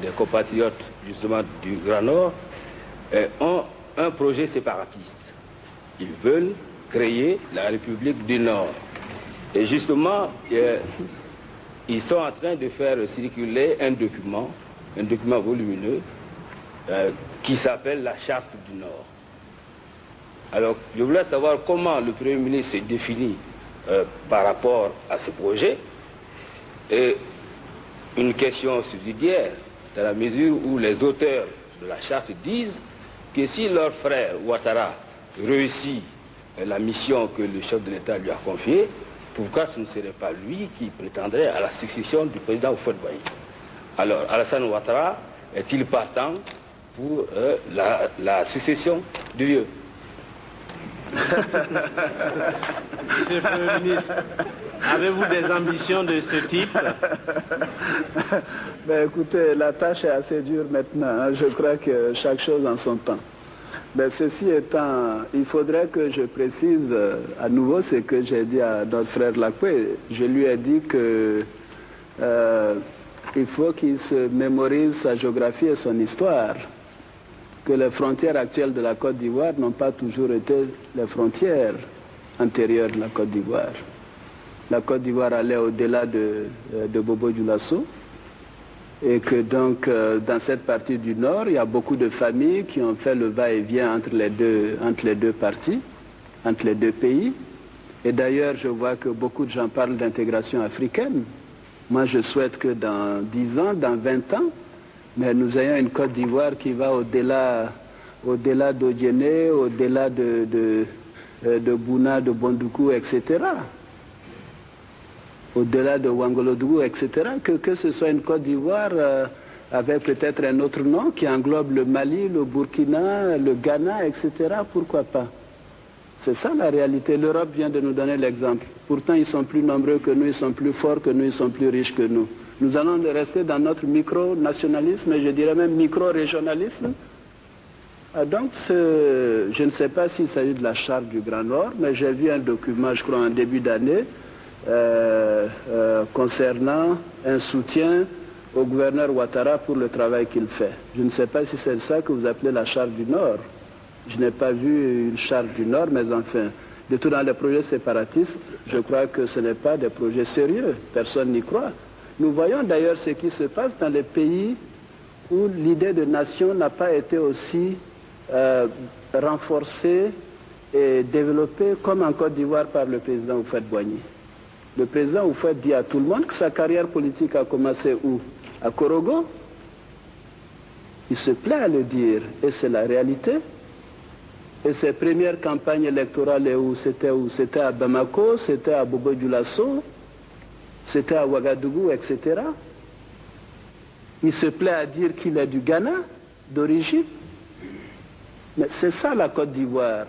des compatriotes justement du Grand Nord ont un projet séparatiste. Ils veulent créer la République du Nord. Et justement, ils sont en train de faire circuler un document volumineux, qui s'appelle la Charte du Nord. Alors, je voulais savoir comment le Premier ministre se définit par rapport à ce projet. Et une question subsidiaire, dans la mesure où les auteurs de la Charte disent que si leur frère Ouattara réussit la mission que le chef de l'État lui a confiée, pourquoi ce ne serait pas lui qui prétendrait à la succession du président Houphouët-Boigny? Alors, Alassane Ouattara est-il partant pour la succession du vieux? Monsieur le Premier ministre, avez-vous des ambitions de ce type? Ben, écoutez, la tâche est assez dure maintenant, hein. Je crois que chaque chose en son temps. Ben, ceci étant, il faudrait que je précise à nouveau ce que j'ai dit à notre frère Lacoué. Je lui ai dit que il faut qu'il se mémorise sa géographie et son histoire, que les frontières actuelles de la Côte d'Ivoire n'ont pas toujours été les frontières antérieures de la Côte d'Ivoire. La Côte d'Ivoire allait au-delà de Bobo-Dioulasso, et que donc dans cette partie du nord, il y a beaucoup de familles qui ont fait le va-et-vient entre les deux parties, entre les deux pays. Et d'ailleurs, je vois que beaucoup de gens parlent d'intégration africaine. Moi, je souhaite que dans 10 ans, dans 20 ans, mais nous ayons une Côte d'Ivoire qui va au-delà d'Odiéné, au-delà de Bouna, de Bondoukou, etc. Au-delà de Ouangolodougou, etc. Que ce soit une Côte d'Ivoire avec peut-être un autre nom qui englobe le Mali, le Burkina, le Ghana, etc. Pourquoi pas? C'est ça la réalité. L'Europe vient de nous donner l'exemple. Pourtant, ils sont plus nombreux que nous, ils sont plus forts que nous, ils sont plus riches que nous. Nous allons rester dans notre micro-nationalisme, et je dirais même micro-régionalisme. Donc, je ne sais pas s'il s'agit de la Charte du Grand Nord, mais j'ai vu un document, je crois, en début d'année, concernant un soutien au gouverneur Ouattara pour le travail qu'il fait. Je ne sais pas si c'est ça que vous appelez la Charte du Nord. Je n'ai pas vu une Charte du Nord, mais enfin, de tout dans les projets séparatistes, je crois que ce n'est pas des projets sérieux. Personne n'y croit. Nous voyons d'ailleurs ce qui se passe dans les pays où l'idée de nation n'a pas été aussi renforcée et développée comme en Côte d'Ivoire par le président Houphouët-Boigny. Le président Houphouët dit à tout le monde que sa carrière politique a commencé où? À Korogo. Il se plaît à le dire, et c'est la réalité. Et ses premières campagnes électorales, où? C'était à Bamako, c'était à Bobo-Dioulasso, c'était à Ouagadougou, etc. Il se plaît à dire qu'il est du Ghana, d'origine. Mais c'est ça la Côte d'Ivoire.